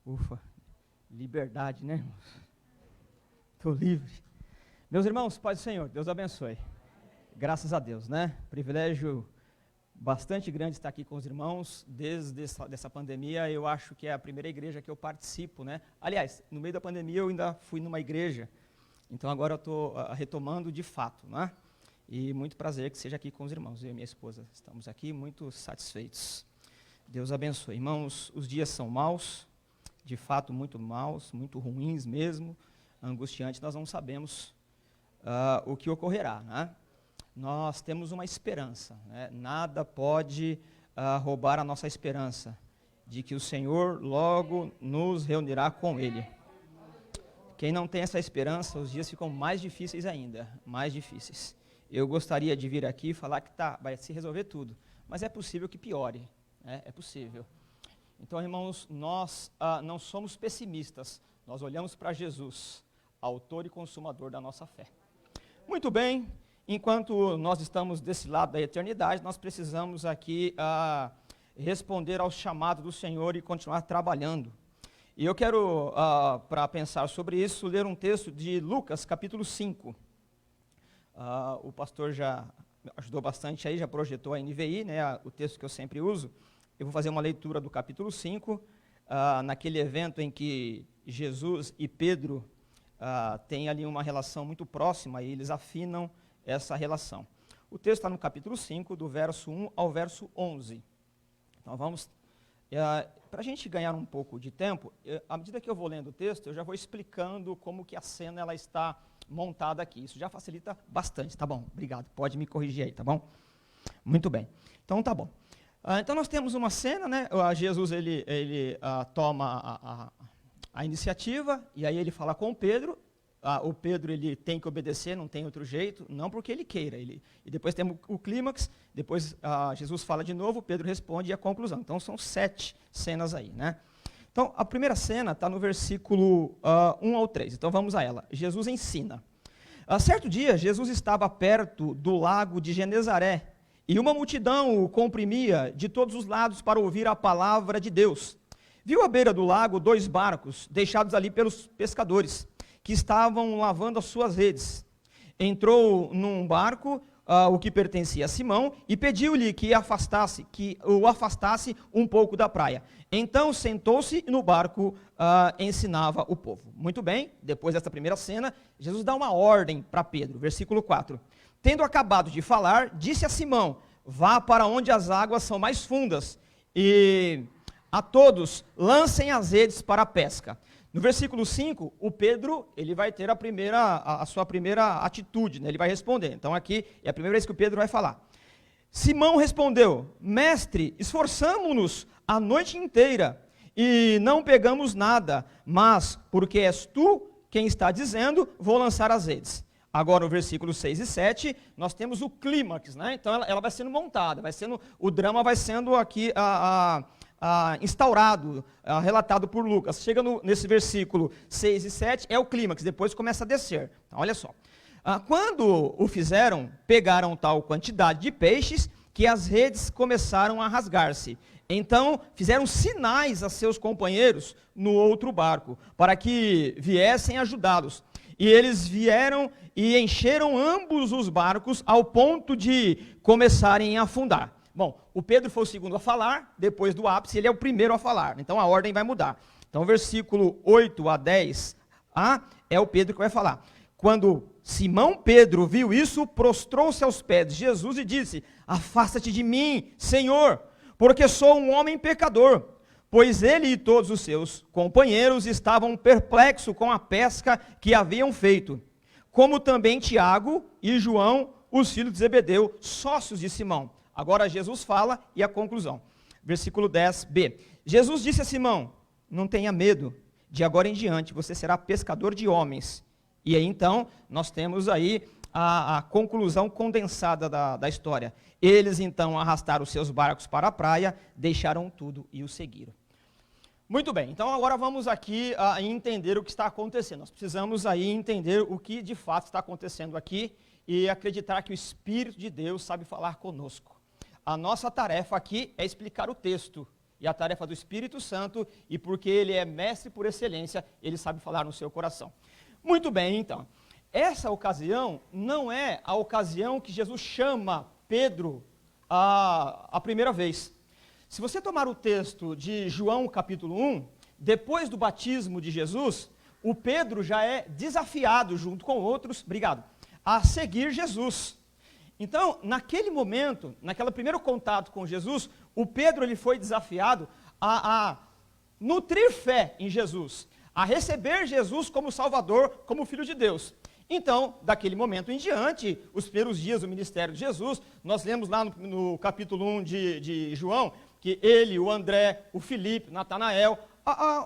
Ufa, liberdade, né, irmãos? Estou livre. Meus irmãos, paz do Senhor, Deus abençoe. Graças a Deus, né? Privilégio bastante grande estar aqui com os irmãos. Desde essa pandemia, eu acho que é a primeira igreja que eu participo, né? Aliás, no meio da pandemia eu ainda fui numa igreja, então agora eu estou retomando de fato, né? E muito prazer que seja aqui com os irmãos. Eu e minha esposa estamos aqui muito satisfeitos. Deus abençoe. Irmãos, os dias são maus, de fato muito maus, muito ruins mesmo, angustiantes, nós não sabemos o que ocorrerá, né? Nós temos uma esperança, né? Nada pode roubar a nossa esperança, de que o Senhor logo nos reunirá com Ele. Quem não tem essa esperança, os dias ficam mais difíceis ainda, mais difíceis. Eu gostaria de vir aqui e falar que vai se resolver tudo, mas é possível que piore, né? É possível. Então, irmãos, nós não somos pessimistas, nós olhamos para Jesus, autor e consumador da nossa fé. Muito bem, enquanto nós estamos desse lado da eternidade, nós precisamos aqui responder ao chamado do Senhor e continuar trabalhando. E eu quero, para pensar sobre isso, ler um texto de Lucas, capítulo 5. O pastor já ajudou bastante aí, já projetou a NVI, né, o texto que eu sempre uso. Eu vou fazer uma leitura do capítulo 5, naquele evento em que Jesus e Pedro têm ali uma relação muito próxima e eles afinam essa relação. O texto está no capítulo 5, do verso 1 ao verso 11. Então vamos, para a gente ganhar um pouco de tempo, à medida que eu vou lendo o texto, eu já vou explicando como que a cena ela está montada aqui. Isso já facilita bastante, tá bom? Obrigado, pode me corrigir aí, tá bom? Muito bem, então tá bom. Então nós temos uma cena, né? Jesus ele toma a iniciativa e aí ele fala com o Pedro. O Pedro ele tem que obedecer, não tem outro jeito, não porque ele queira. E depois temos o clímax, depois Jesus fala de novo, Pedro responde e a conclusão. Então são 7 cenas aí, né? Então a primeira cena está no versículo 1 ao 3, então vamos a ela. Jesus ensina. Certo dia, Jesus estava perto do lago de Genezaré, e uma multidão o comprimia de todos os lados para ouvir a palavra de Deus. Viu à beira do lago 2 barcos, deixados ali pelos pescadores, que estavam lavando as suas redes. Entrou num barco, o que pertencia a Simão, e pediu-lhe que o afastasse um pouco da praia. Então sentou-se no barco, ensinava o povo. Muito bem, depois dessa primeira cena, Jesus dá uma ordem para Pedro, versículo 4. Tendo acabado de falar, disse a Simão, vá para onde as águas são mais fundas, e a todos lancem as redes para a pesca. No versículo 5, o Pedro ele vai ter a sua primeira atitude, né? Ele vai responder. Então aqui é a primeira vez que o Pedro vai falar. Simão respondeu, mestre, esforçamo-nos a noite inteira e não pegamos nada, mas porque és tu quem está dizendo, vou lançar as redes. Agora, no versículo 6 e 7, nós temos o clímax, né? Então, ela vai sendo montada, o drama vai sendo aqui instaurado, relatado por Lucas. Chega nesse versículo 6 e 7, é o clímax, depois começa a descer. Então, olha só. Quando o fizeram, pegaram tal quantidade de peixes que as redes começaram a rasgar-se. Então, fizeram sinais a seus companheiros no outro barco, para que viessem ajudá-los. E eles vieram e encheram ambos os barcos ao ponto de começarem a afundar. Bom, o Pedro foi o segundo a falar, depois do ápice, ele é o primeiro a falar. Então a ordem vai mudar. Então versículo 8 a 10, é o Pedro que vai falar. Quando Simão Pedro viu isso, prostrou-se aos pés de Jesus e disse, afasta-te de mim, Senhor, porque sou um homem pecador. Pois ele e todos os seus companheiros estavam perplexos com a pesca que haviam feito, como também Tiago e João, os filhos de Zebedeu, sócios de Simão. Agora Jesus fala e a conclusão. Versículo 10b. Jesus disse a Simão, não tenha medo, de agora em diante você será pescador de homens. E aí então nós temos aí a conclusão condensada da história. Eles então arrastaram os seus barcos para a praia, deixaram tudo e o seguiram. Muito bem, então agora vamos aqui entender o que está acontecendo. Nós precisamos aí entender o que de fato está acontecendo aqui e acreditar que o Espírito de Deus sabe falar conosco. A nossa tarefa aqui é explicar o texto E a tarefa do Espírito Santo, e porque ele é mestre por excelência, ele sabe falar no seu coração. Muito bem, então. Essa ocasião não é a ocasião que Jesus chama Pedro a primeira vez. Se você tomar o texto de João capítulo 1, depois do batismo de Jesus, o Pedro já é desafiado, junto com outros, a seguir Jesus. Então, naquele momento, naquele primeiro contato com Jesus, o Pedro ele foi desafiado a nutrir fé em Jesus, a receber Jesus como Salvador, como Filho de Deus. Então, daquele momento em diante, os primeiros dias do ministério de Jesus, nós lemos lá no capítulo 1 de João, que ele, o André, o Filipe, Natanael,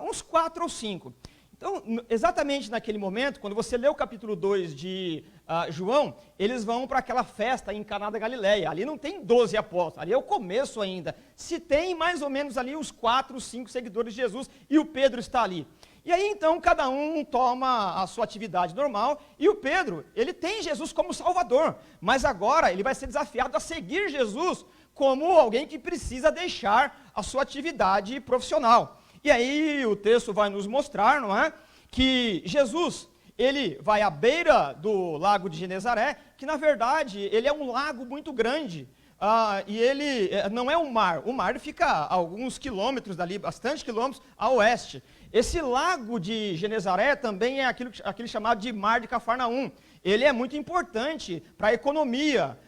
uns 4 ou 5. Então, exatamente naquele momento, quando você lê o capítulo 2 de João, eles vão para aquela festa em Caná da Galileia. Ali não tem 12 apóstolos, ali é o começo ainda. Se tem mais ou menos ali uns 4, 5 seguidores de Jesus, e o Pedro está ali. E aí então cada um toma a sua atividade normal, e o Pedro, ele tem Jesus como Salvador, mas agora ele vai ser desafiado a seguir Jesus como alguém que precisa deixar a sua atividade profissional. E aí o texto vai nos mostrar, não é, que Jesus, ele vai à beira do lago de Genezaré, que na verdade ele é um lago muito grande, e ele não é um mar, o mar fica a alguns quilômetros dali, bastante quilômetros a oeste. Esse lago de Genezaré também é aquele chamado de Mar de Cafarnaum. Ele é muito importante para a economia.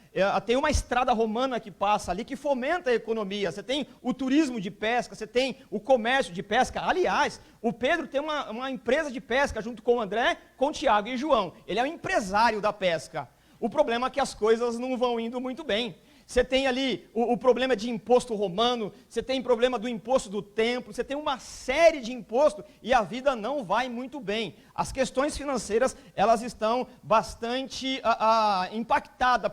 Tem uma estrada romana que passa ali que fomenta a economia. Você tem o turismo de pesca, você tem o comércio de pesca. Aliás, o Pedro tem uma empresa de pesca junto com o André, com o Tiago e João. Ele é um empresário da pesca. O problema é que as coisas não vão indo muito bem. Você tem ali o problema de imposto romano, você tem problema do imposto do templo, você tem uma série de impostos e a vida não vai muito bem. As questões financeiras, elas estão bastante impactadas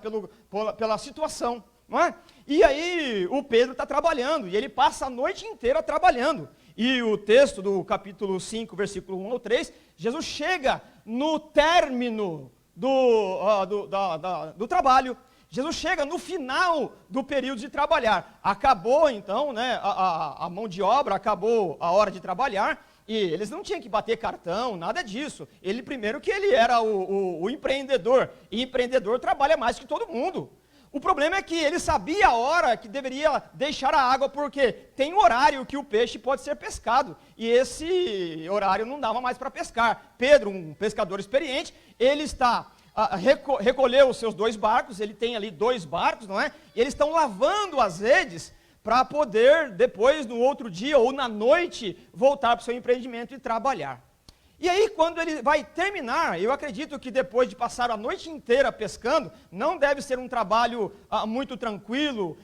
pela situação, não é? E aí o Pedro está trabalhando, e ele passa a noite inteira trabalhando. E o texto do capítulo 5, versículo 1 ao 3, Jesus chega no término do trabalho. Jesus chega no final do período de trabalhar. Acabou então, né, a mão de obra, acabou a hora de trabalhar, e eles não tinham que bater cartão, nada disso. Ele primeiro que ele era o empreendedor, e empreendedor trabalha mais que todo mundo. O problema é que ele sabia a hora que deveria deixar a água, porque tem um horário que o peixe pode ser pescado, e esse horário não dava mais para pescar. Pedro, um pescador experiente, ele recolheu os seus 2 barcos, ele tem ali 2 barcos, não é? E eles estão lavando as redes para poder, depois, no outro dia ou na noite, voltar para o seu empreendimento e trabalhar. E aí, quando ele vai terminar, eu acredito que depois de passar a noite inteira pescando, não deve ser um trabalho muito tranquilo,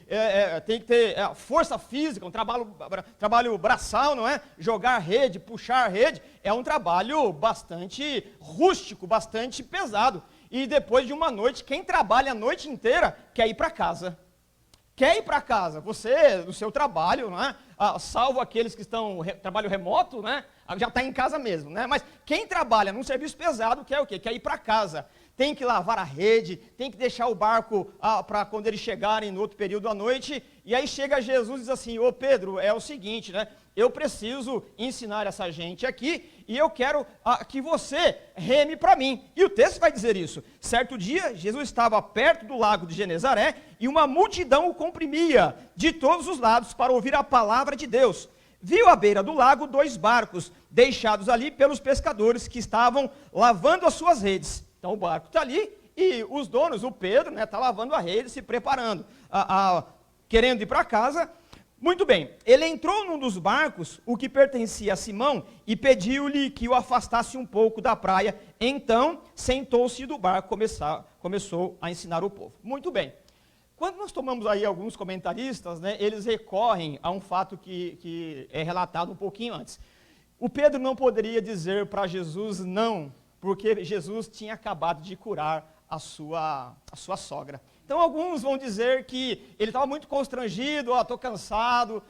tem que ter força física, um trabalho braçal, não é? Jogar rede, puxar rede, é um trabalho bastante rústico, bastante pesado. E depois de uma noite, quem trabalha a noite inteira quer ir para casa. Quer ir para casa, você, no seu trabalho, né, salvo aqueles que estão trabalho remoto, né, já está em casa mesmo, né, mas quem trabalha num serviço pesado quer o quê? Quer ir para casa. Tem que lavar a rede, tem que deixar o barco para quando eles chegarem no outro período da noite, e aí chega Jesus e diz assim: ô Pedro, é o seguinte, né, eu preciso ensinar essa gente aqui, e eu quero que você reme para mim. E o texto vai dizer isso. Certo dia, Jesus estava perto do lago de Genezaré, e uma multidão o comprimia de todos os lados para ouvir a palavra de Deus. Viu à beira do lago 2 barcos, deixados ali pelos pescadores que estavam lavando as suas redes. Então o barco está ali, e os donos, o Pedro, está lavando a rede, se preparando, querendo ir para casa. Muito bem, ele entrou num dos barcos, o que pertencia a Simão, e pediu-lhe que o afastasse um pouco da praia. Então, sentou-se do barco e começou a ensinar o povo. Muito bem, quando nós tomamos aí alguns comentaristas, né, eles recorrem a um fato que é relatado um pouquinho antes. O Pedro não poderia dizer para Jesus não, porque Jesus tinha acabado de curar a sua sogra. Então alguns vão dizer que ele estava muito constrangido, estou cansado,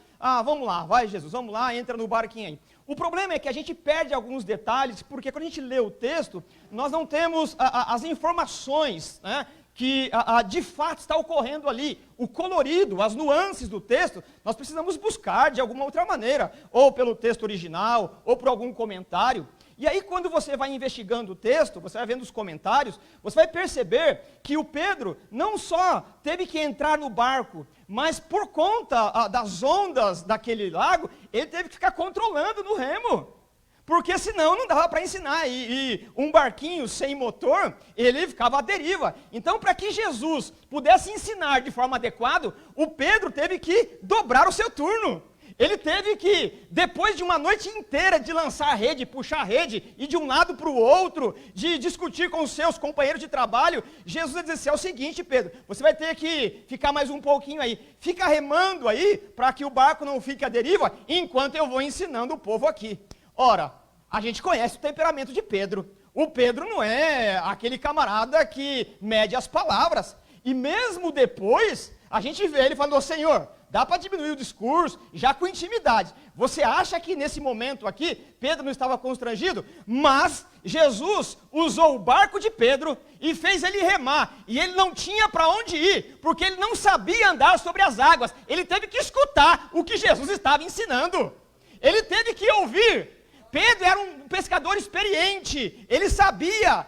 vamos lá, vai Jesus, vamos lá, entra no barquinho aí. O problema é que a gente perde alguns detalhes, porque quando a gente lê o texto, nós não temos as informações, né, que de fato está ocorrendo ali, o colorido, as nuances do texto, nós precisamos buscar de alguma outra maneira, ou pelo texto original, ou por algum comentário. E aí quando você vai investigando o texto, você vai vendo os comentários, você vai perceber que o Pedro não só teve que entrar no barco, mas por conta das ondas daquele lago, ele teve que ficar controlando no remo. Porque senão não dava para ensinar, e um barquinho sem motor, ele ficava à deriva. Então, para que Jesus pudesse ensinar de forma adequada, o Pedro teve que dobrar o seu turno. Ele teve que, depois de uma noite inteira de lançar a rede, puxar a rede, e de um lado para o outro, de discutir com os seus companheiros de trabalho, Jesus vai dizer assim, é o seguinte, Pedro, você vai ter que ficar mais um pouquinho aí, fica remando aí, para que o barco não fique à deriva, enquanto eu vou ensinando o povo aqui. Ora, a gente conhece o temperamento de Pedro. O Pedro não é aquele camarada que mede as palavras. E mesmo depois, a gente vê ele falando, Senhor, dá para diminuir o discurso, já com intimidade. Você acha que nesse momento aqui, Pedro não estava constrangido? Mas Jesus usou o barco de Pedro e fez ele remar. E ele não tinha para onde ir, porque ele não sabia andar sobre as águas. Ele teve que escutar o que Jesus estava ensinando. Ele teve que ouvir. Pedro era um pescador experiente, ele sabia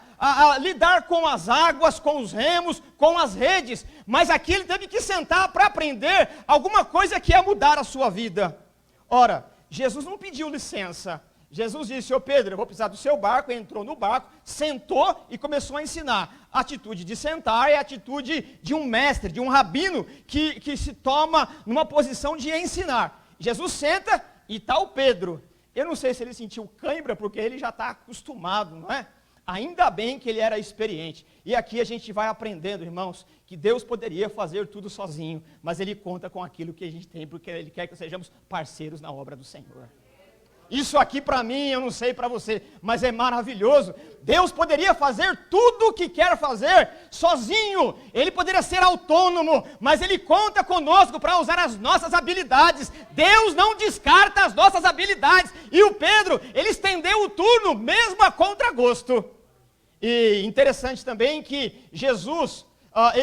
lidar com as águas, com os remos, com as redes, mas aqui ele teve que sentar para aprender alguma coisa que ia mudar a sua vida. Ora, Jesus não pediu licença, Jesus disse, ô Pedro, eu vou precisar do seu barco, entrou no barco, sentou e começou a ensinar. A atitude de sentar é a atitude de um mestre, de um rabino, que se toma numa posição de ensinar. Jesus senta e está o Pedro. Eu não sei se ele sentiu cãibra, porque ele já está acostumado, não é? Ainda bem que ele era experiente. E aqui a gente vai aprendendo, irmãos, que Deus poderia fazer tudo sozinho, mas Ele conta com aquilo que a gente tem, porque Ele quer que sejamos parceiros na obra do Senhor. Isso aqui para mim, eu não sei para você, mas é maravilhoso. Deus poderia fazer tudo o que quer fazer sozinho. Ele poderia ser autônomo, mas Ele conta conosco para usar as nossas habilidades. Deus não descarta as nossas habilidades. E o Pedro, ele estendeu o turno, mesmo a contragosto. E interessante também que Jesus,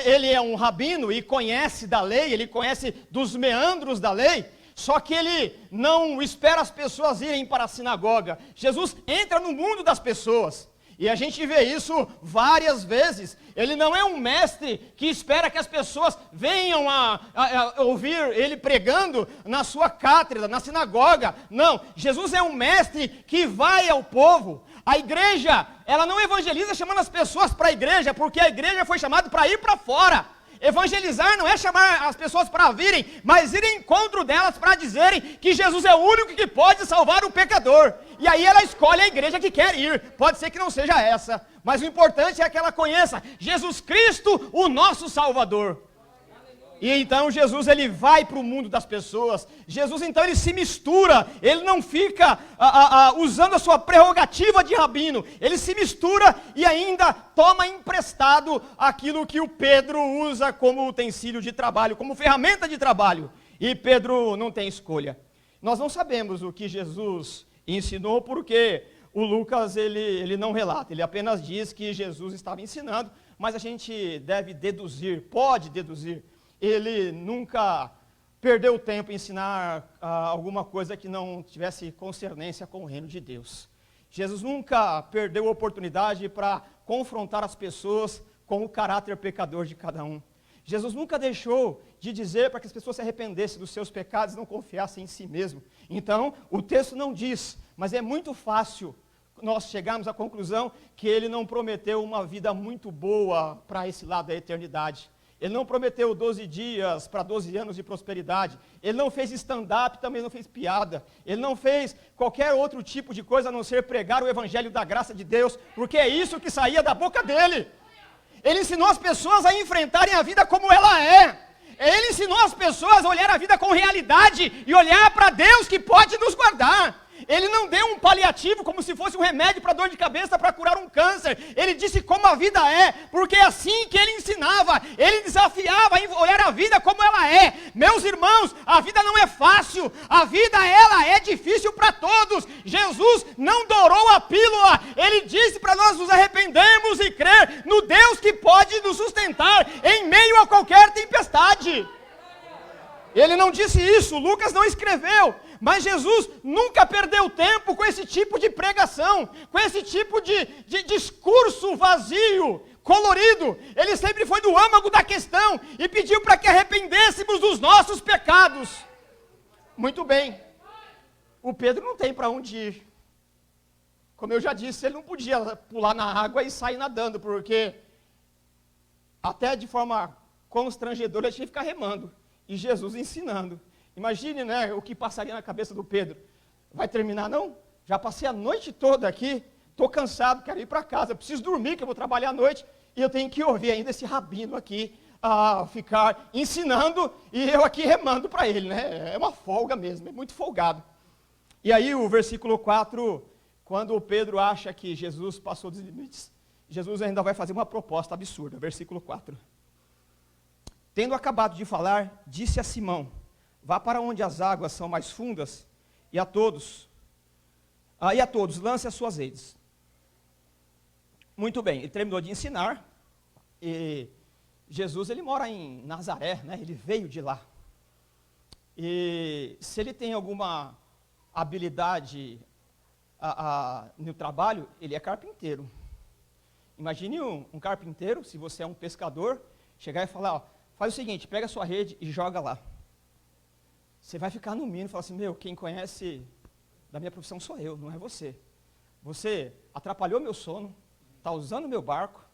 ele é um rabino e conhece da lei, ele conhece dos meandros da lei. Só que ele não espera as pessoas irem para a sinagoga. Jesus entra no mundo das pessoas. E a gente vê isso várias vezes. Ele não é um mestre que espera que as pessoas venham a ouvir ele pregando na sua cátedra, na sinagoga. Não, Jesus é um mestre que vai ao povo. A igreja, ela não evangeliza chamando as pessoas para a igreja, porque a igreja foi chamada para ir para fora. Evangelizar não é chamar as pessoas para virem, mas ir em encontro delas para dizerem que Jesus é o único que pode salvar o pecador. E aí ela escolhe a igreja que quer ir. Pode ser que não seja essa, mas o importante é que ela conheça Jesus Cristo, o nosso Salvador. E então Jesus, ele vai para o mundo das pessoas. Jesus então ele se mistura, ele não fica usando a sua prerrogativa de rabino, ele se mistura e ainda toma emprestado aquilo que o Pedro usa como utensílio de trabalho, como ferramenta de trabalho. E Pedro não tem escolha. Nós não sabemos o que Jesus ensinou, porque o Lucas ele não relata, ele apenas diz que Jesus estava ensinando, mas a gente deve deduzir, pode deduzir. Ele nunca perdeu tempo em ensinar alguma coisa que não tivesse concernência com o reino de Deus. Jesus nunca perdeu a oportunidade para confrontar as pessoas com o caráter pecador de cada um. Jesus nunca deixou de dizer para que as pessoas se arrependessem dos seus pecados e não confiassem em si mesmo. Então, o texto não diz, mas é muito fácil nós chegarmos à conclusão que ele não prometeu uma vida muito boa para esse lado da eternidade. Ele não prometeu 12 dias para 12 anos de prosperidade. Ele não fez stand-up, também não fez piada. Ele não fez qualquer outro tipo de coisa a não ser pregar o evangelho da graça de Deus, porque é isso que saía da boca dele. Ele ensinou as pessoas a enfrentarem a vida como ela é. Ele ensinou as pessoas a olhar a vida com realidade e olhar para Deus que pode nos guardar. Ele não deu um paliativo como se fosse um remédio para dor de cabeça, para curar um câncer. Ele disse como a vida é, porque é assim que ele ensinava. Ele desafiava a olhar a vida como ela é. Meus irmãos, a vida não é fácil. A vida, ela é difícil para todos. Jesus não dourou a pílula. Ele disse para nós nos arrependermos e crer no Deus que pode nos sustentar em meio a qualquer tempestade. Ele não disse isso, Lucas não escreveu, mas Jesus nunca perdeu tempo com esse tipo de pregação, com esse tipo de discurso vazio, colorido. Ele sempre foi do âmago da questão e pediu para que arrependêssemos dos nossos pecados. Muito bem, o Pedro não tem para onde ir. Como eu já disse, ele não podia pular na água e sair nadando, porque até de forma constrangedora ele tinha que ficar remando. E Jesus ensinando. Imagine, né, o que passaria na cabeça do Pedro. Vai terminar, não? Já passei a noite toda aqui, estou cansado, quero ir para casa, preciso dormir, que eu vou trabalhar à noite, e eu tenho que ouvir ainda esse rabino aqui, ficar ensinando, e eu aqui remando para ele, né? É uma folga mesmo, é muito folgado. E aí o versículo 4, quando o Pedro acha que Jesus passou dos limites, Jesus ainda vai fazer uma proposta absurda, versículo 4. Tendo acabado de falar, disse a Simão, vá para onde as águas são mais fundas, e a todos lance as suas redes. Muito bem, ele terminou de ensinar, e Jesus, ele mora em Nazaré, né? Ele veio de lá. E se ele tem alguma habilidade no trabalho, ele é carpinteiro. Imagine um carpinteiro, se você é um pescador, chegar e falar, ó, faz o seguinte, pega a sua rede e joga lá. Você vai ficar no mínimo e falar assim, quem conhece da minha profissão sou eu, não é você. Você atrapalhou meu sono, está usando meu barco,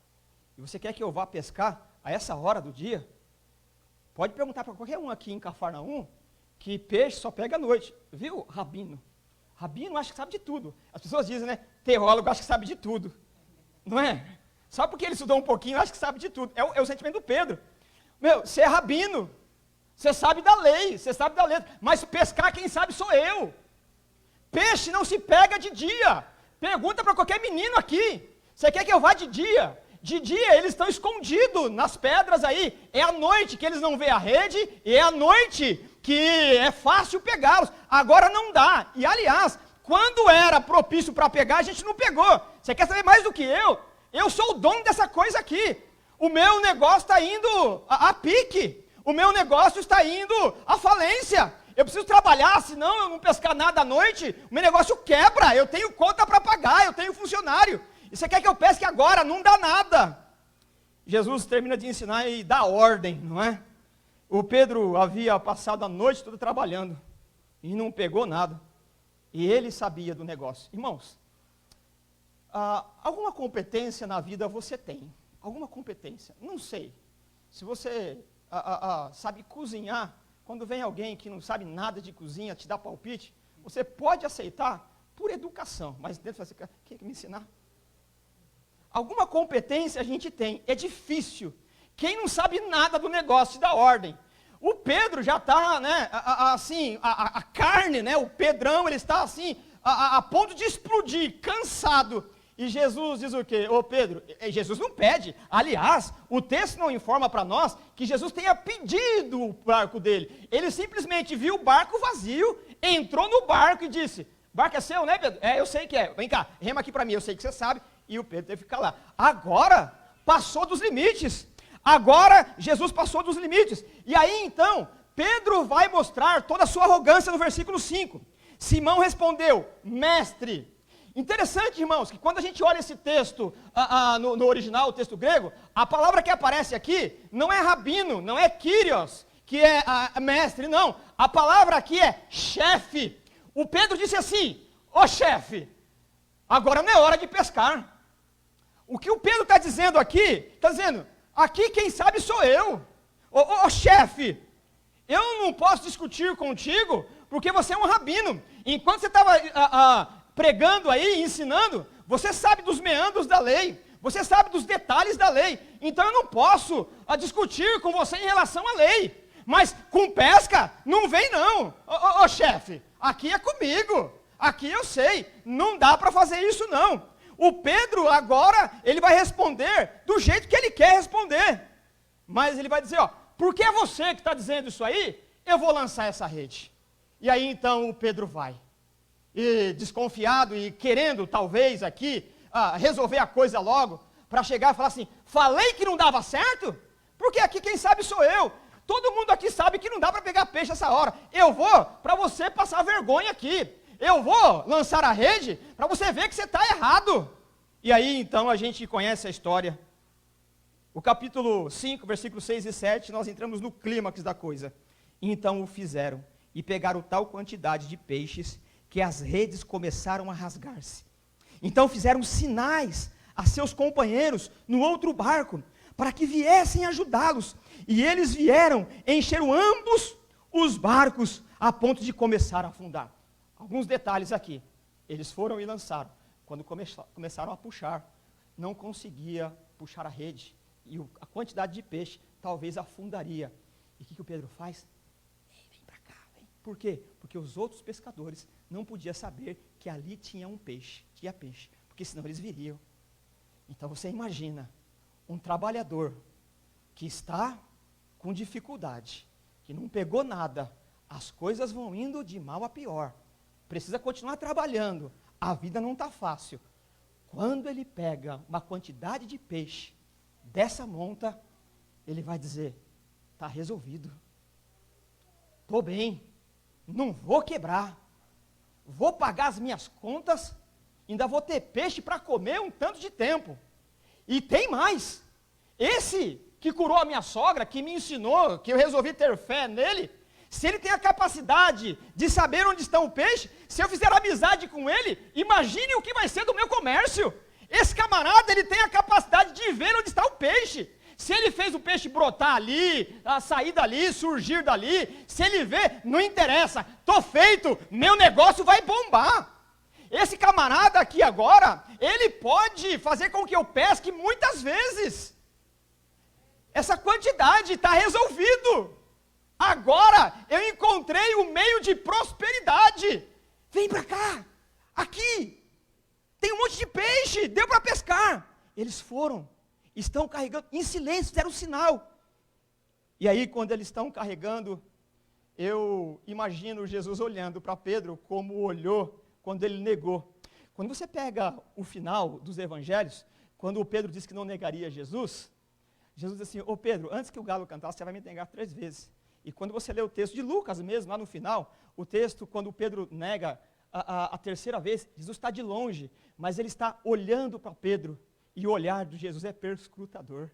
e você quer que eu vá pescar a essa hora do dia? Pode perguntar para qualquer um aqui em Cafarnaum, que peixe só pega à noite. Viu, Rabino? Rabino acha que sabe de tudo. As pessoas dizem, né, teólogo acha que sabe de tudo. Não é? Só porque ele estudou um pouquinho, acha que sabe de tudo. É o sentimento do Pedro. Você é rabino, você sabe da lei, você sabe da letra, mas pescar quem sabe sou eu. Peixe não se pega de dia. Pergunta para qualquer menino aqui, você quer que eu vá de dia? De dia eles estão escondidos nas pedras aí, é à noite que eles não veem a rede, e é à noite que é fácil pegá-los. Agora não dá, e aliás, quando era propício para pegar, a gente não pegou. Você quer saber mais do que eu? Eu sou o dono dessa coisa aqui. O meu negócio está indo a pique. O meu negócio está indo à falência. Eu preciso trabalhar, senão eu não pescar nada à noite, o meu negócio quebra. Eu tenho conta para pagar, eu tenho funcionário. E você quer que eu pesque agora? Não dá nada. Jesus termina de ensinar e dá ordem, não é? O Pedro havia passado a noite toda trabalhando e não pegou nada. E ele sabia do negócio. Irmãos, alguma competência na vida você tem? Alguma competência? Não sei. Se você sabe cozinhar, quando vem alguém que não sabe nada de cozinha, te dá palpite, você pode aceitar por educação, mas dentro você quer me ensinar? Alguma competência a gente tem, é difícil. Quem não sabe nada do negócio te dá ordem. O Pedro já está, né, assim, a carne, né, o Pedrão, ele está assim, a ponto de explodir, cansado. E Jesus diz o quê? Ô Pedro, Jesus não pede. Aliás, o texto não informa para nós que Jesus tenha pedido o barco dele. Ele simplesmente viu o barco vazio, entrou no barco e disse, barco é seu, né, Pedro? Eu sei que é. Vem cá, rema aqui para mim, eu sei que você sabe. E o Pedro teve que ficar lá. Agora, passou dos limites. Agora, Jesus passou dos limites. E aí, então, Pedro vai mostrar toda a sua arrogância no versículo 5. Simão respondeu, mestre. Interessante, irmãos, que quando a gente olha esse texto no original, o texto grego, a palavra que aparece aqui não é rabino, não é kyrios, que é mestre, não. A palavra aqui é chefe. O Pedro disse assim, ô chefe, agora não é hora de pescar. O que o Pedro está dizendo aqui, está dizendo, aqui quem sabe sou eu. Ô chefe, eu não posso discutir contigo, porque você é um rabino. Enquanto você estava pregando aí, ensinando, você sabe dos meandros da lei, você sabe dos detalhes da lei, então eu não posso discutir com você em relação à lei, mas com pesca, não vem não, ô chefe, aqui é comigo, aqui eu sei, não dá para fazer isso não. O Pedro agora, ele vai responder do jeito que ele quer responder, mas ele vai dizer, porque é você que está dizendo isso aí, eu vou lançar essa rede. E aí então o Pedro vai. E desconfiado e querendo talvez aqui resolver a coisa logo, para chegar e falar assim, falei que não dava certo? Porque aqui quem sabe sou eu. Todo mundo aqui sabe que não dá para pegar peixe essa hora. Eu vou para você passar vergonha aqui. Eu vou lançar a rede para você ver que você está errado. E aí então a gente conhece a história. O capítulo 5, versículos 6 e 7, nós entramos no clímax da coisa. Então o fizeram e pegaram tal quantidade de peixes que as redes começaram a rasgar-se. Então fizeram sinais a seus companheiros no outro barco, para que viessem ajudá-los. E eles vieram, encheram ambos os barcos, a ponto de começar a afundar. Alguns detalhes aqui. Eles foram e lançaram. Quando começaram a puxar, não conseguia puxar a rede. E a quantidade de peixe talvez afundaria. E o que o Pedro faz? Vem para cá, vem. Por quê? Porque os outros pescadores não podiam saber que ali tinha um peixe, tinha peixe, porque senão eles viriam. Então você imagina, um trabalhador que está com dificuldade, que não pegou nada, as coisas vão indo de mal a pior, precisa continuar trabalhando, a vida não está fácil. Quando ele pega uma quantidade de peixe dessa monta, ele vai dizer, está resolvido, estou bem, não vou quebrar, vou pagar as minhas contas, ainda vou ter peixe para comer um tanto de tempo. E tem mais, esse que curou a minha sogra, que me ensinou, que eu resolvi ter fé nele, se ele tem a capacidade de saber onde está o peixe, se eu fizer amizade com ele, imagine o que vai ser do meu comércio. Esse camarada, ele tem a capacidade de ver onde está o peixe. Se ele fez o peixe brotar ali, sair dali, surgir dali, se ele vê, não interessa, estou feito, meu negócio vai bombar. Esse camarada aqui agora, ele pode fazer com que eu pesque muitas vezes. Essa quantidade está resolvido. Agora eu encontrei o meio de prosperidade. Vem para cá, aqui, tem um monte de peixe, deu para pescar. Eles foram, estão carregando, em silêncio, fizeram um sinal. E aí quando eles estão carregando, eu imagino Jesus olhando para Pedro como olhou quando ele negou. Quando você pega o final dos evangelhos, quando o Pedro disse que não negaria Jesus, Jesus disse assim, ô Pedro, antes que o galo cantasse, você vai me negar 3 vezes. E quando você lê o texto de Lucas mesmo, lá no final, o texto, quando o Pedro nega a 3ª vez, Jesus está de longe, mas ele está olhando para Pedro, e o olhar de Jesus é perscrutador.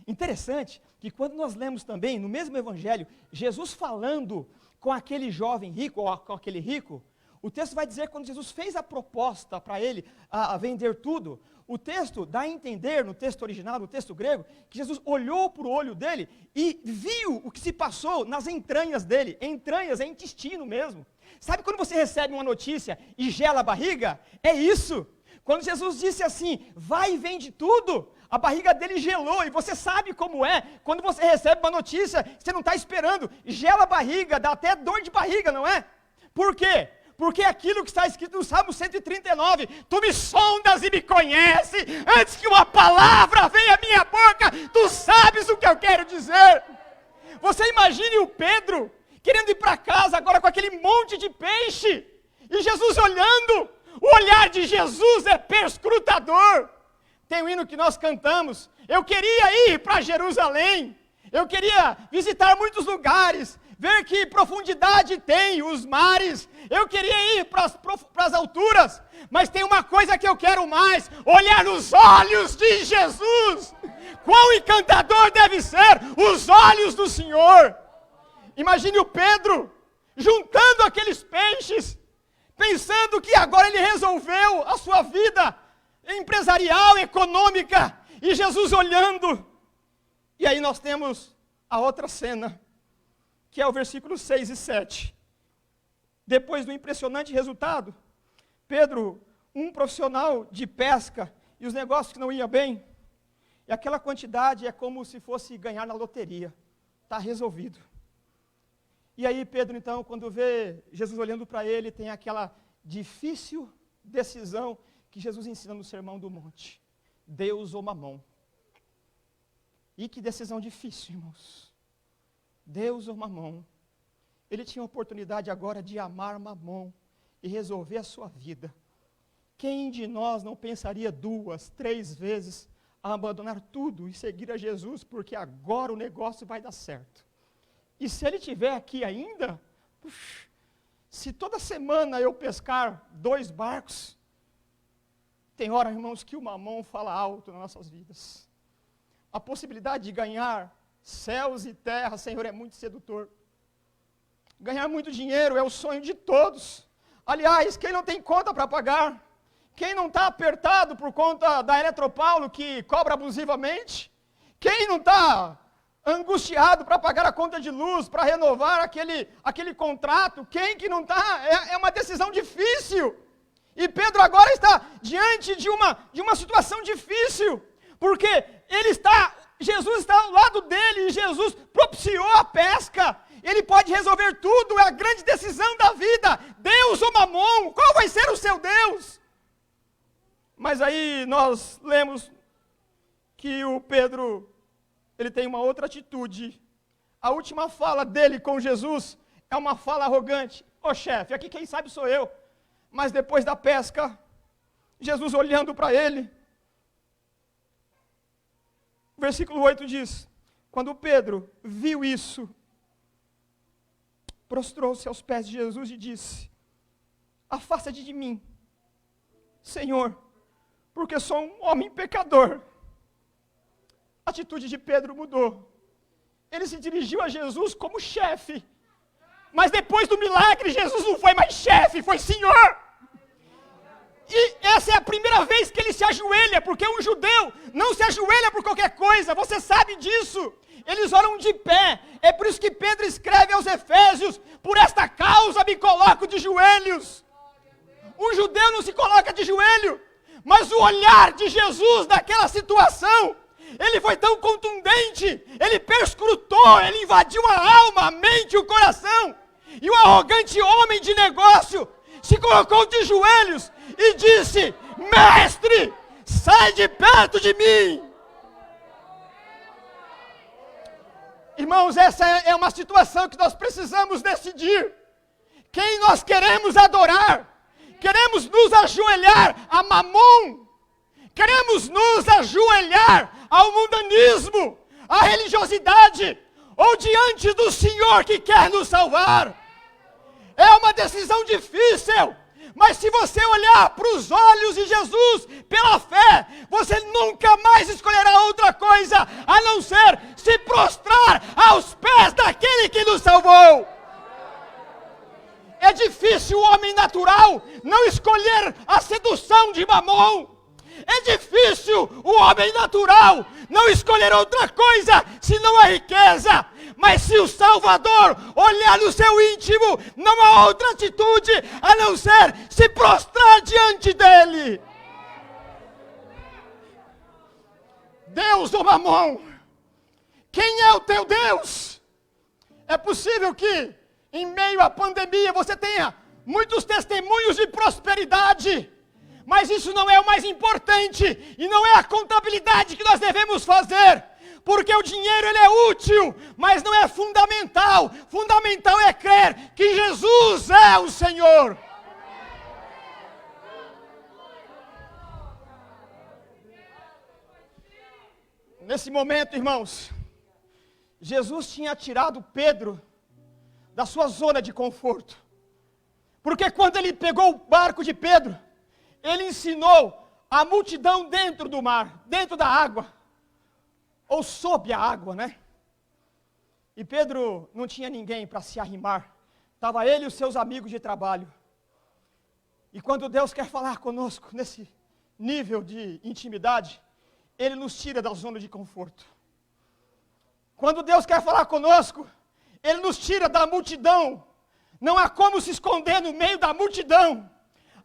Interessante que quando nós lemos também, no mesmo evangelho, Jesus falando com aquele jovem rico, ou com aquele rico, o texto vai dizer, quando Jesus fez a proposta para ele a vender tudo, o texto dá a entender, no texto original, no texto grego, que Jesus olhou para o olho dele e viu o que se passou nas entranhas dele. Entranhas é intestino mesmo. Sabe quando você recebe uma notícia e gela a barriga? É isso. Quando Jesus disse assim, vai e vende tudo, a barriga dele gelou, e você sabe como é, quando você recebe uma notícia, você não está esperando, gela a barriga, dá até dor de barriga, não é? Por quê? Porque aquilo que está escrito no Salmo 139, tu me sondas e me conheces, antes que uma palavra venha à minha boca, tu sabes o que eu quero dizer. Você imagine o Pedro, querendo ir para casa agora com aquele monte de peixe, e Jesus olhando, o olhar de Jesus é perscrutador. Tem um hino que nós cantamos, eu queria ir para Jerusalém, eu queria visitar muitos lugares, ver que profundidade tem os mares, eu queria ir para as alturas, mas tem uma coisa que eu quero mais, olhar nos olhos de Jesus. Quão encantador deve ser os olhos do Senhor. Imagine o Pedro, juntando aqueles peixes, pensando que agora ele resolveu a sua vida empresarial, econômica, e Jesus olhando. E aí nós temos a outra cena, que é o versículo 6 e 7. Depois do impressionante resultado, Pedro, um profissional de pesca, e os negócios que não iam bem, e aquela quantidade é como se fosse ganhar na loteria, está resolvido. E aí Pedro, então, quando vê Jesus olhando para ele, tem aquela difícil decisão que Jesus ensina no Sermão do Monte, Deus ou Mamon. E que decisão difícil, irmãos. Deus ou Mamon. Ele tinha a oportunidade agora de amar Mamon e resolver a sua vida. quem de nós não pensaria 2, 3 vezes a abandonar tudo e seguir a Jesus, porque agora o negócio vai dar certo? E se ele estiver aqui ainda, puxa, se toda semana eu pescar 2 barcos, tem hora, irmãos, que o mamão fala alto nas nossas vidas. A possibilidade de ganhar céus e terra, Senhor, é muito sedutor. Ganhar muito dinheiro é o sonho de todos. Aliás, quem não tem conta para pagar, quem não está apertado por conta da Eletropaulo que cobra abusivamente, quem não está angustiado para pagar a conta de luz, para renovar aquele contrato, quem que não está, é uma decisão difícil. E Pedro agora está diante de uma situação difícil, porque Jesus está ao lado dele, e Jesus propiciou a pesca. Ele pode resolver tudo, é a grande decisão da vida. Deus ou Mamon, qual vai ser o seu Deus? Mas aí nós lemos que o Pedro, ele tem uma outra atitude. A última fala dele com Jesus é uma fala arrogante. Ô chefe, aqui quem sabe sou eu. Mas depois da pesca, Jesus olhando para ele, versículo 8 diz: quando Pedro viu isso, prostrou-se aos pés de Jesus e disse: afasta-te de mim, Senhor, porque sou um homem pecador. A atitude de Pedro mudou. Ele se dirigiu a Jesus como chefe. Mas depois do milagre, Jesus não foi mais chefe, foi Senhor. E essa é a primeira vez que ele se ajoelha, porque um judeu não se ajoelha por qualquer coisa, você sabe disso. Eles oram de pé. É por isso que Pedro escreve aos Efésios: por esta causa me coloco de joelhos. Um judeu não se coloca de joelho, mas o olhar de Jesus naquela situação, ele foi tão contundente, ele perscrutou, ele invadiu a alma, a mente e o coração. E o arrogante homem de negócio se colocou de joelhos e disse: mestre, sai de perto de mim. Irmãos, essa é uma situação que nós precisamos decidir. Quem nós queremos adorar? Queremos nos ajoelhar a Mamon? Queremos nos ajoelhar ao mundanismo, à religiosidade, ou diante do Senhor que quer nos salvar? É uma decisão difícil, mas se você olhar para os olhos de Jesus pela fé, você nunca mais escolherá outra coisa a não ser se prostrar aos pés daquele que nos salvou. É difícil o homem natural não escolher a sedução de Mamon. É difícil o homem natural não escolher outra coisa senão a riqueza. Mas se o Salvador olhar no seu íntimo, não há outra atitude a não ser se prostrar diante dele. Deus ou Mamon? Quem é o teu Deus? É possível que em meio à pandemia você tenha muitos testemunhos de prosperidade, mas isso não é o mais importante e não é a contabilidade que nós devemos fazer. Porque o dinheiro ele é útil, mas não é fundamental. Fundamental é crer que Jesus é o Senhor. Nesse momento, irmãos, Jesus tinha tirado Pedro da sua zona de conforto. Porque quando ele pegou o barco de Pedro, ele ensinou a multidão dentro do mar, dentro da água. Ou sob a água, né? E Pedro não tinha ninguém para se arrimar. Estava ele e os seus amigos de trabalho. E quando Deus quer falar conosco nesse nível de intimidade, Ele nos tira da zona de conforto. Quando Deus quer falar conosco, Ele nos tira da multidão. Não há como se esconder no meio da multidão.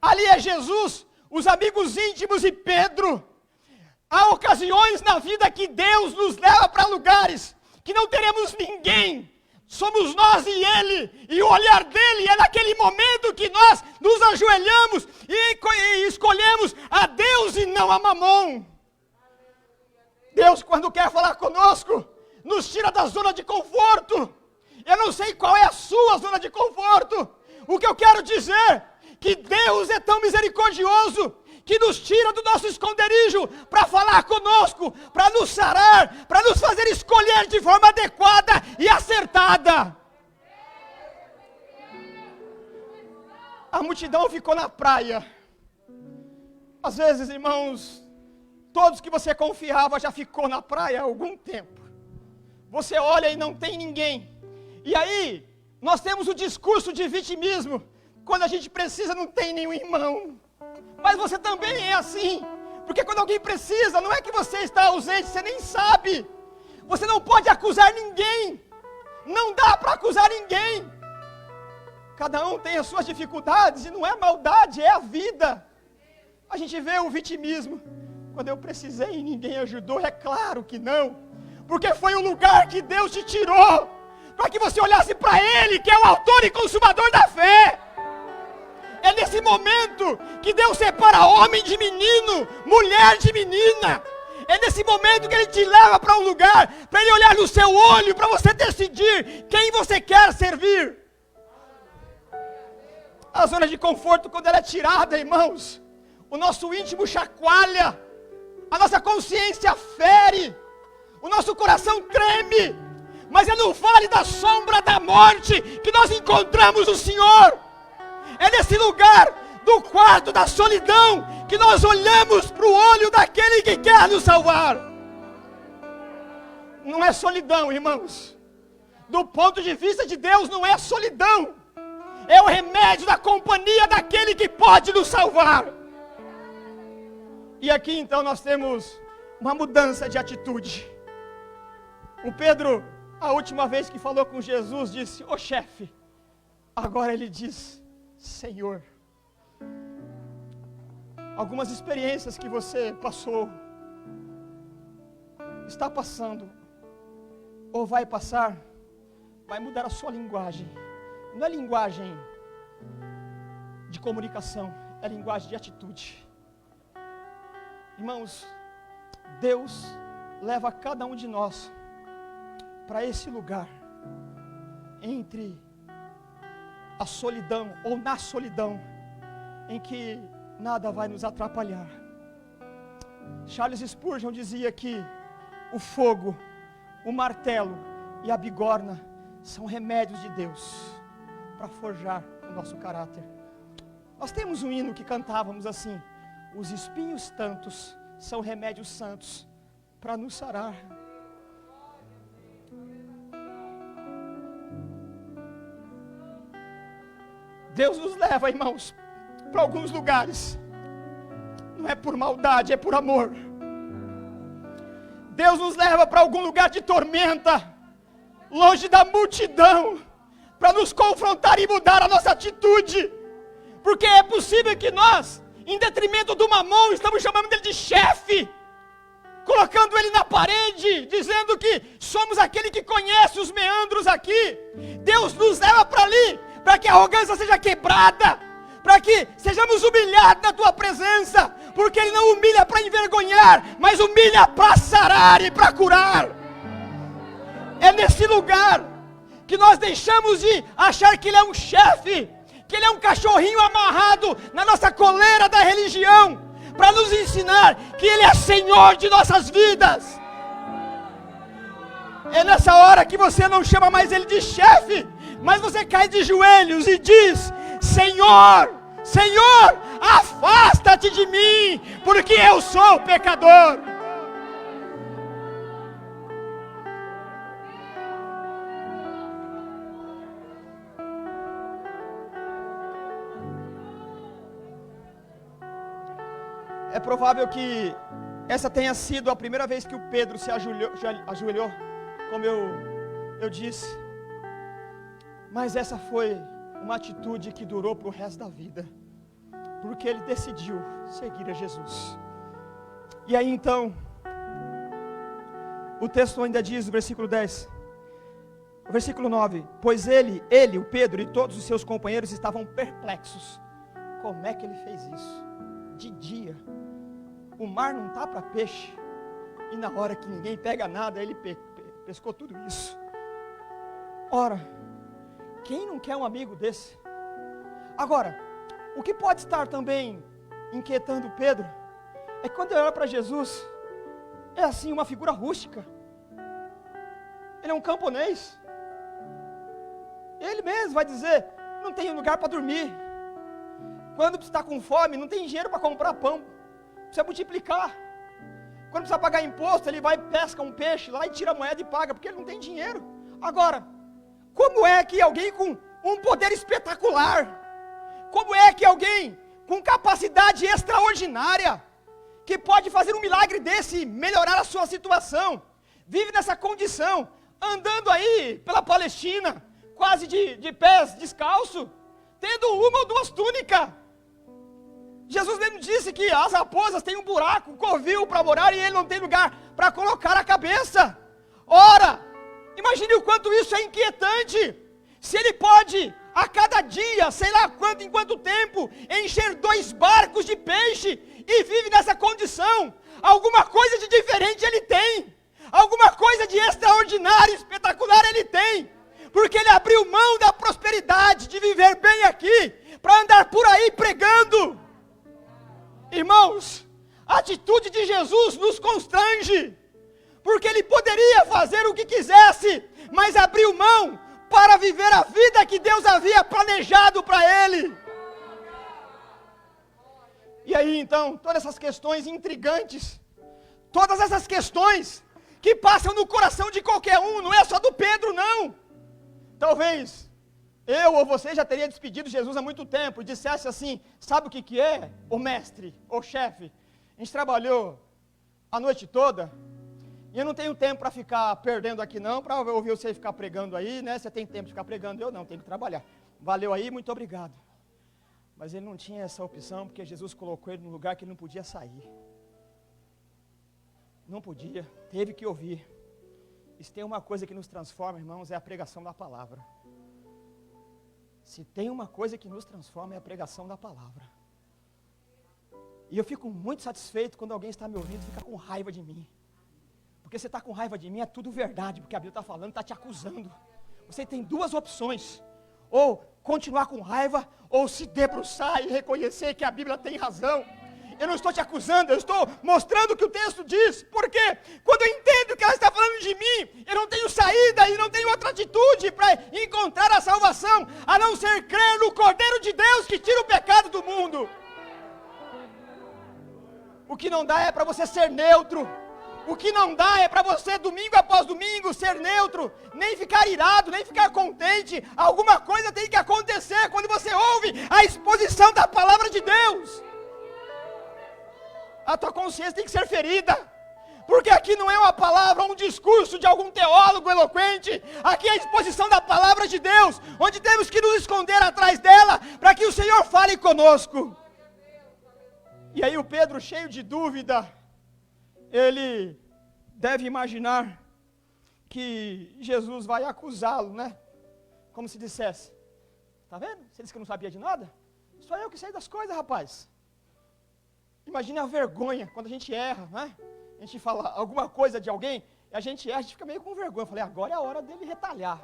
Ali é Jesus, os amigos íntimos e Pedro. Há ocasiões na vida que Deus nos leva para lugares que não teremos ninguém. Somos nós e Ele. E o olhar dEle é naquele momento que nós nos ajoelhamos e escolhemos a Deus e não a Mamon. Deus, quando quer falar conosco, nos tira da zona de conforto. Eu não sei qual é a sua zona de conforto. O que eu quero dizer, que Deus é tão misericordioso, que nos tira do nosso esconderijo para falar conosco, para nos sarar, para nos fazer escolher de forma adequada e acertada. A multidão ficou na praia. Às vezes, irmãos, todos que você confiava já ficou na praia há algum tempo. Você olha e não tem ninguém. E aí, nós temos o discurso de vitimismo. Quando a gente precisa, não tem nenhum irmão. Mas você também é assim. Porque quando alguém precisa, não é que você está ausente, você nem sabe. Você não pode acusar ninguém. Não dá para acusar ninguém. Cada um tem as suas dificuldades, e não é maldade, é a vida. A gente vê o vitimismo. Quando eu precisei e ninguém ajudou, é claro que não. Porque foi o lugar que Deus te tirou, para que você olhasse para Ele, que é o autor e consumador da fé. É nesse momento que Deus separa homem de menino, mulher de menina. É nesse momento que Ele te leva para um lugar, para Ele olhar no seu olho, para você decidir quem você quer servir. A zona de conforto, quando ela é tirada, irmãos, o nosso íntimo chacoalha, a nossa consciência fere, o nosso coração treme, mas é no vale da sombra da morte que nós encontramos o Senhor. É nesse lugar do quarto da solidão que nós olhamos para o olho daquele que quer nos salvar. Não é solidão, irmãos. Do ponto de vista de Deus, não é solidão. É o remédio da companhia daquele que pode nos salvar. E aqui então nós temos uma mudança de atitude. O Pedro, a última vez que falou com Jesus, disse: ô chefe. Agora ele diz: Senhor. Algumas experiências que você passou, está passando, ou vai passar, vai mudar a sua linguagem. Não é linguagem de comunicação, é linguagem de atitude. Irmãos, Deus leva cada um de nós para esse lugar, entre a solidão ou na solidão, em que nada vai nos atrapalhar. Charles Spurgeon dizia que o fogo, o martelo e a bigorna são remédios de Deus para forjar o nosso caráter. Nós temos um hino que cantávamos assim: os espinhos tantos são remédios santos para nos sarar. Deus nos leva, irmãos, para alguns lugares. Não é por maldade, é por amor. Deus nos leva para algum lugar de tormenta, longe da multidão, para nos confrontar e mudar a nossa atitude. Porque é possível que nós, em detrimento do mamão, estamos chamando ele de chefe, colocando ele na parede, dizendo que somos aquele que conhece os meandros aqui. Deus nos leva para ali, para que a arrogância seja quebrada, para que sejamos humilhados na tua presença, porque Ele não humilha para envergonhar, mas humilha para sarar e para curar. É nesse lugar que nós deixamos de achar que Ele é um chefe, que Ele é um cachorrinho amarrado na nossa coleira da religião, para nos ensinar que Ele é Senhor de nossas vidas. É nessa hora que você não chama mais Ele de chefe, mas você cai de joelhos e diz: Senhor, Senhor, afasta-te de mim, porque eu sou pecador. É provável que essa tenha sido a primeira vez que o Pedro se ajoelhou, como eu disse. Mas essa foi uma atitude que durou para o resto da vida, porque ele decidiu seguir a Jesus. E aí então, o texto ainda diz, no versículo 10, o versículo 9: pois ele, o Pedro e todos os seus companheiros estavam perplexos. Como é que ele fez isso? De dia, o mar não está para peixe, e na hora que ninguém pega nada, ele pescou tudo isso. Ora, quem não quer um amigo desse? Agora, o que pode estar também inquietando Pedro é que quando ele olha para Jesus, é assim uma figura rústica. Ele é um camponês. Ele mesmo vai dizer, não tem lugar para dormir. Quando está com fome, não tem dinheiro para comprar pão. Precisa multiplicar. Quando precisa pagar imposto, ele vai pesca um peixe lá e tira a moeda e paga, porque ele não tem dinheiro. Agora, como é que alguém com um poder espetacular, como é que alguém com capacidade extraordinária, que pode fazer um milagre desse, melhorar a sua situação, vive nessa condição, andando aí pela Palestina, quase de pés descalço, tendo uma ou duas túnicas? Jesus mesmo disse que as raposas têm um buraco, um covil para morar, e ele não tem lugar para colocar a cabeça. Ora, imagine o quanto isso é inquietante. Se ele pode, a cada dia, sei lá em quanto tempo, encher 2 barcos de peixe, e vive nessa condição, alguma coisa de diferente ele tem, alguma coisa de extraordinário, espetacular ele tem, porque ele abriu mão da prosperidade, de viver bem aqui, para andar por aí pregando. Irmãos, a atitude de Jesus nos constrange, porque ele poderia fazer o que quisesse, mas abriu mão para viver a vida que Deus havia planejado para ele. E aí então, todas essas questões intrigantes, todas essas questões que passam no coração de qualquer um, não é só do Pedro não. Talvez eu ou você já teria despedido Jesus há muito tempo e dissesse assim, sabe o que é, o mestre, o chefe? A gente trabalhou a noite toda, e eu não tenho tempo para ficar perdendo aqui não, para ouvir você ficar pregando aí, né? Você tem tempo de ficar pregando, eu não, tenho que trabalhar. Valeu aí, muito obrigado. Mas ele não tinha essa opção, porque Jesus colocou ele num lugar que ele não podia sair. Não podia, teve que ouvir. E se tem uma coisa que nos transforma, irmãos, é a pregação da palavra. Se tem uma coisa que nos transforma, é a pregação da palavra. E eu fico muito satisfeito quando alguém está me ouvindo e fica com raiva de mim. Porque você está com raiva de mim, é tudo verdade, porque a Bíblia está falando, está te acusando. Você tem 2 opções, ou continuar com raiva, ou se debruçar e reconhecer que a Bíblia tem razão. Eu não estou te acusando, eu estou mostrando o que o texto diz, porque quando eu entendo que ela está falando de mim, eu não tenho saída e não tenho outra atitude para encontrar a salvação, a não ser crer no Cordeiro de Deus que tira o pecado do mundo. O que não dá é para você ser neutro. O que não dá é para você, domingo após domingo, ser neutro, nem ficar irado, nem ficar contente. Alguma coisa tem que acontecer quando você ouve a exposição da palavra de Deus. A tua consciência tem que ser ferida, porque aqui não é uma palavra, um discurso de algum teólogo eloquente. Aqui é a exposição da palavra de Deus, onde temos que nos esconder atrás dela, para que o Senhor fale conosco. E aí o Pedro, cheio de dúvida, ele deve imaginar que Jesus vai acusá-lo, né? Como se dissesse, tá vendo? Você disse que não sabia de nada? Só eu que sei das coisas, rapaz. Imagine a vergonha quando a gente erra, né? A gente fala alguma coisa de alguém, e a gente erra, a gente fica meio com vergonha. Eu falei, agora é a hora dele retalhar.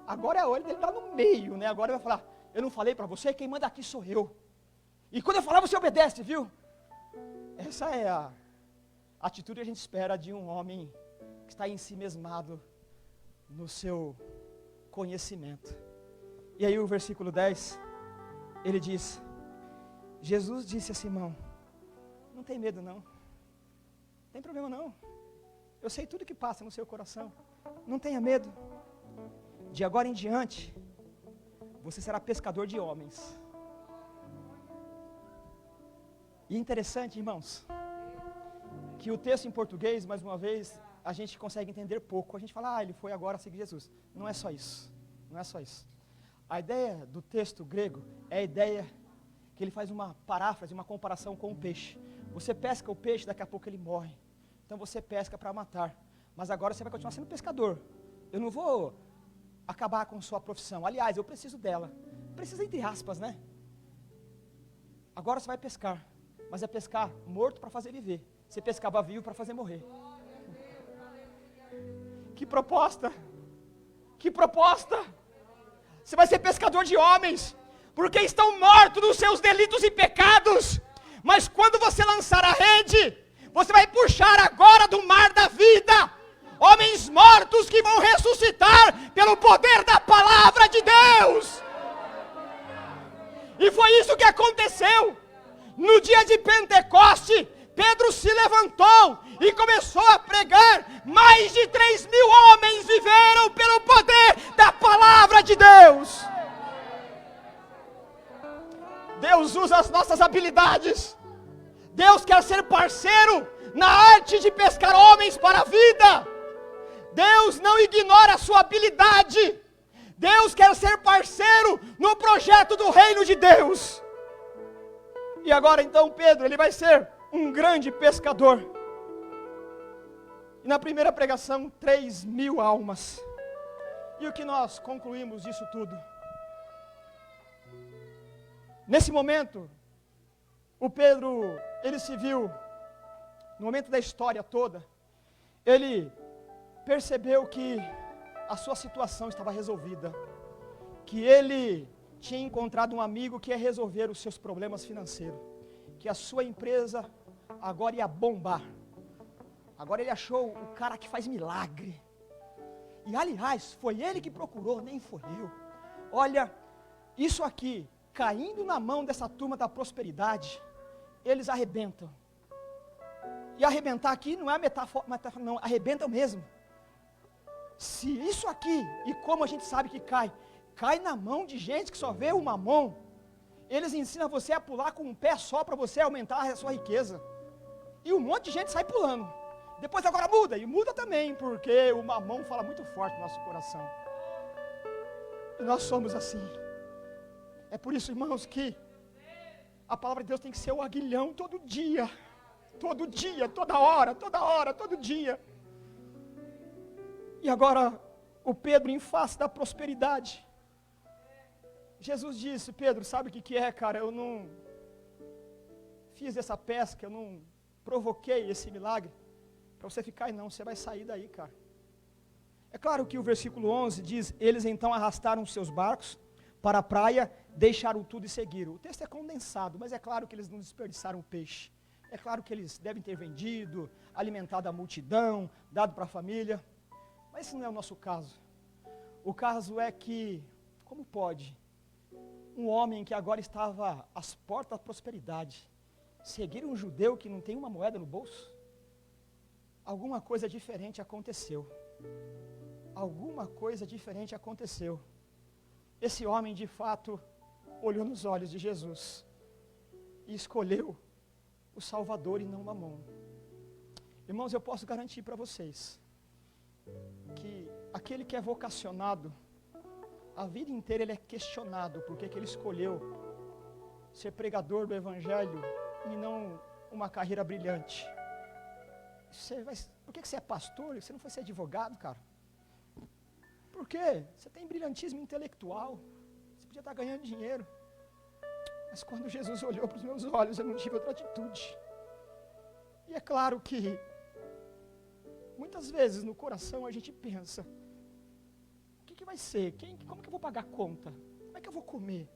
Agora é a hora dele estar no meio, né? Agora ele vai falar, eu não falei para você, quem manda aqui sou eu. E quando eu falar, você obedece, viu? Essa é a atitude que a gente espera de um homem que está ensimesmado no seu conhecimento. E aí o versículo 10, ele diz, Jesus disse a Simão, não tem medo não, não tem problema não, eu sei tudo que passa no seu coração, não tenha medo, de agora em diante, você será pescador de homens. E interessante, irmãos, que o texto em português, mais uma vez, a gente consegue entender pouco. A gente fala, ele foi agora seguir Jesus. Não é só isso, não é só isso. A ideia do texto grego é a ideia que ele faz uma paráfrase, uma comparação com o peixe. Você pesca o peixe, daqui a pouco ele morre. Então você pesca para matar. Mas agora você vai continuar sendo pescador. Eu não vou acabar com sua profissão. Aliás, eu preciso dela. Precisa entre aspas, né? Agora você vai pescar. Mas é pescar morto para fazer viver. Você pescava vivo para fazer morrer. Que proposta! Que proposta! Você vai ser pescador de homens, porque estão mortos nos seus delitos e pecados. Mas quando você lançar a rede, você vai puxar agora do mar da vida homens mortos que vão ressuscitar pelo poder da palavra de Deus. E foi isso que aconteceu. No dia de Pentecoste, Pedro se levantou e começou a pregar. Mais de 3.000 homens viveram pelo poder da palavra de Deus. Deus usa as nossas habilidades. Deus quer ser parceiro na arte de pescar homens para a vida. Deus não ignora a sua habilidade. Deus quer ser parceiro no projeto do reino de Deus. E agora então Pedro, ele vai ser um grande pescador. E na primeira pregação, 3.000 almas. E o que nós concluímos disso tudo? Nesse momento, o Pedro, ele se viu, no momento da história toda, ele percebeu que a sua situação estava resolvida, que ele tinha encontrado um amigo que ia resolver os seus problemas financeiros, que a sua empresa agora ia bombar. Agora ele achou o cara que faz milagre. E aliás, foi ele que procurou, nem foi eu. Olha, isso aqui, caindo na mão dessa turma da prosperidade, eles arrebentam. E arrebentar aqui não é metáfora não, arrebentam mesmo. Se isso aqui, e como a gente sabe que cai na mão de gente que só vê o mamão, eles ensinam você a pular com um pé só para você aumentar a sua riqueza. E um monte de gente sai pulando. Depois agora muda, e muda também, porque o mamão fala muito forte no nosso coração. E nós somos assim. É por isso, irmãos, que a palavra de Deus tem que ser o aguilhão todo dia. Todo dia, toda hora, todo dia. E agora, o Pedro em face da prosperidade. Jesus disse, Pedro, sabe o que é, cara? Eu não fiz essa pesca, eu não provoquei esse milagre para você ficar aí não, você vai sair daí, cara. É claro que o versículo 11 diz, eles então arrastaram seus barcos para a praia, deixaram tudo e seguiram. O texto é condensado, mas é claro que eles não desperdiçaram o peixe. É claro que eles devem ter vendido, alimentado a multidão, dado para a família. Mas esse não é o nosso caso. O caso é que, como pode um homem que agora estava às portas da prosperidade seguir um judeu que não tem uma moeda no bolso? Alguma coisa diferente aconteceu. Alguma coisa diferente aconteceu. Esse homem, de fato, olhou nos olhos de Jesus e escolheu o Salvador e não Mamon. Irmãos, eu posso garantir para vocês que aquele que é vocacionado, a vida inteira ele é questionado porque que ele escolheu ser pregador do Evangelho e não uma carreira brilhante. Por que você é pastor e você não foi ser advogado, cara? Por quê? Você tem brilhantismo intelectual, você podia estar ganhando dinheiro. Mas quando Jesus olhou para os meus olhos, eu não tive outra atitude. E é claro que muitas vezes no coração a gente pensa, o que vai ser? Como que eu vou pagar a conta? Como é que eu vou comer?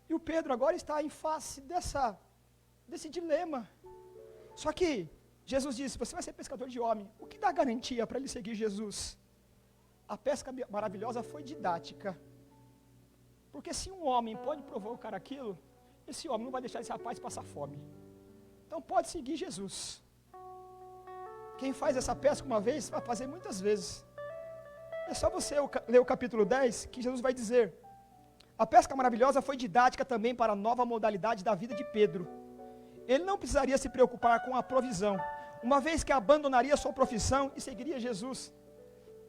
E o Pedro agora está em face desse dilema. Só que Jesus disse, você vai ser pescador de homem. O que dá garantia para ele seguir Jesus? A pesca maravilhosa foi didática. Porque se um homem pode provocar aquilo, esse homem não vai deixar esse rapaz passar fome. Então pode seguir Jesus. Quem faz essa pesca uma vez, vai fazer muitas vezes. É só você ler o capítulo 10, que Jesus vai dizer, a pesca maravilhosa foi didática também para a nova modalidade da vida de Pedro. Ele não precisaria se preocupar com a provisão, uma vez que abandonaria sua profissão e seguiria Jesus.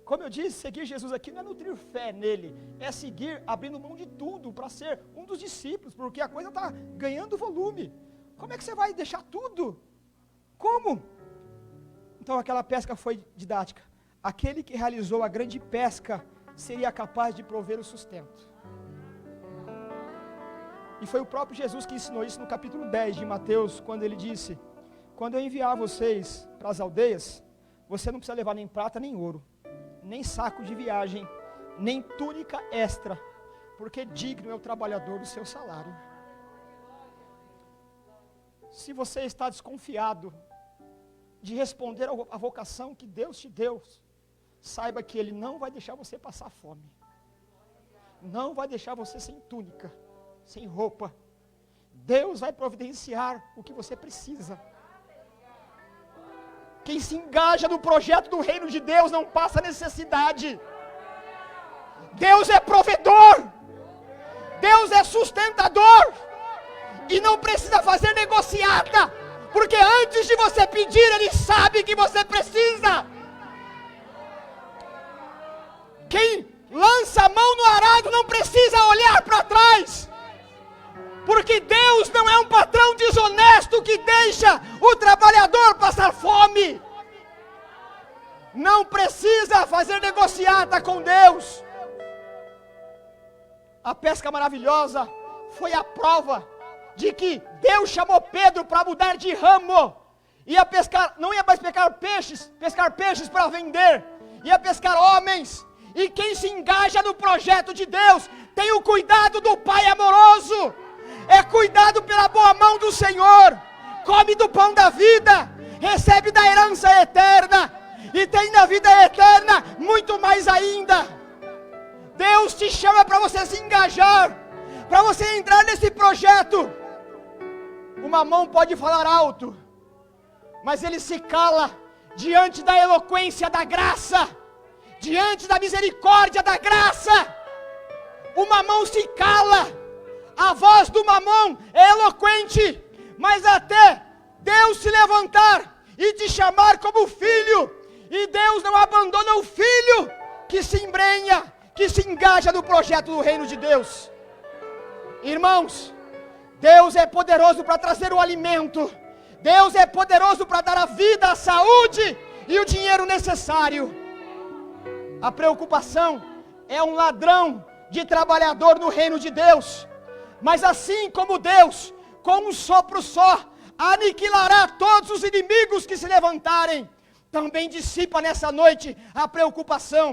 Como eu disse, seguir Jesus aqui não é nutrir fé nele, é seguir abrindo mão de tudo para ser um dos discípulos, porque a coisa está ganhando volume. Como é que você vai deixar tudo? Como? Então aquela pesca foi didática. Aquele que realizou a grande pesca seria capaz de prover o sustento. E foi o próprio Jesus que ensinou isso no capítulo 10 de Mateus, quando ele disse, quando eu enviar vocês para as aldeias, você não precisa levar nem prata nem ouro, nem saco de viagem, nem túnica extra, porque digno é o trabalhador do seu salário. Se você está desconfiado de responder à vocação que Deus te deu, saiba que Ele não vai deixar você passar fome. Não vai deixar você sem túnica, sem roupa. Deus vai providenciar o que você precisa. Quem se engaja no projeto do reino de Deus não passa necessidade. Deus é provedor. Deus é sustentador. E não precisa fazer negociata, porque antes de você pedir, Ele sabe que você precisa. Quem lança a mão no arado não precisa olhar para trás, porque Deus não é um patrão desonesto que deixa o trabalhador passar fome. Não precisa fazer negociata com Deus. A pesca maravilhosa foi a prova de que Deus chamou Pedro para mudar de ramo. Ia pescar, não ia mais pescar peixes para vender, ia pescar homens. E quem se engaja no projeto de Deus, tem o cuidado do Pai amoroso, é cuidado pela boa mão do Senhor, come do pão da vida, recebe da herança eterna, e tem na vida eterna muito mais ainda. Deus te chama para você se engajar, para você entrar nesse projeto. O mamão pode falar alto, mas ele se cala diante da eloquência da graça, diante da misericórdia da graça. O mamão se cala, a voz do mamão é eloquente, mas até Deus se levantar e te chamar como filho, e Deus não abandona o filho que se embrenha, que se engaja no projeto do reino de Deus. Irmãos, Deus é poderoso para trazer o alimento, Deus é poderoso para dar a vida, a saúde e o dinheiro necessário. A preocupação é um ladrão de trabalhador no reino de Deus, mas assim como Deus, com um sopro só, aniquilará todos os inimigos que se levantarem, também dissipa nessa noite a preocupação.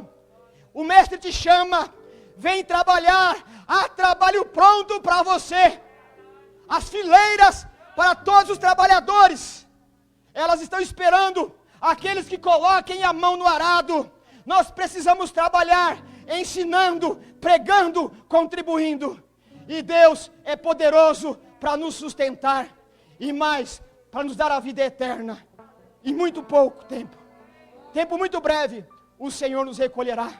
O mestre te chama, vem trabalhar, há trabalho pronto para você. As fileiras para todos os trabalhadores, elas estão esperando aqueles que coloquem a mão no arado. Nós precisamos trabalhar, ensinando, pregando, contribuindo. E Deus é poderoso para nos sustentar, e mais, para nos dar a vida eterna. Em muito pouco tempo muito breve, o Senhor nos recolherá.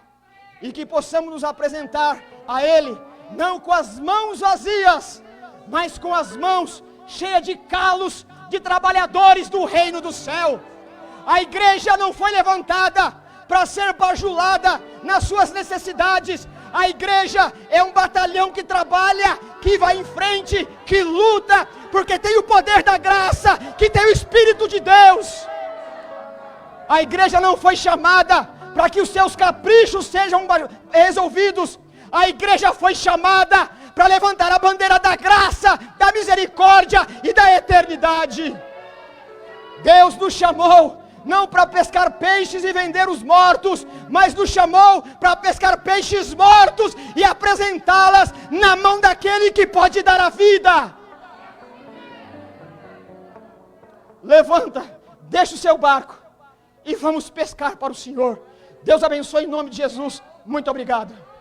E que possamos nos apresentar a Ele, não com as mãos vazias, mas com as mãos cheias de calos de trabalhadores do reino do céu. A igreja não foi levantada para ser bajulada nas suas necessidades. A igreja é um batalhão que trabalha, que vai em frente, que luta, porque tem o poder da graça, que tem o Espírito de Deus. A igreja não foi chamada para que os seus caprichos sejam resolvidos. A igreja foi chamada para levantar a bandeira da graça, da misericórdia e da eternidade. Deus nos chamou não para pescar peixes e vender os mortos, mas nos chamou para pescar peixes mortos e apresentá-las na mão daquele que pode dar a vida. Levanta, deixa o seu barco e vamos pescar para o Senhor. Deus abençoe em nome de Jesus. Muito obrigado.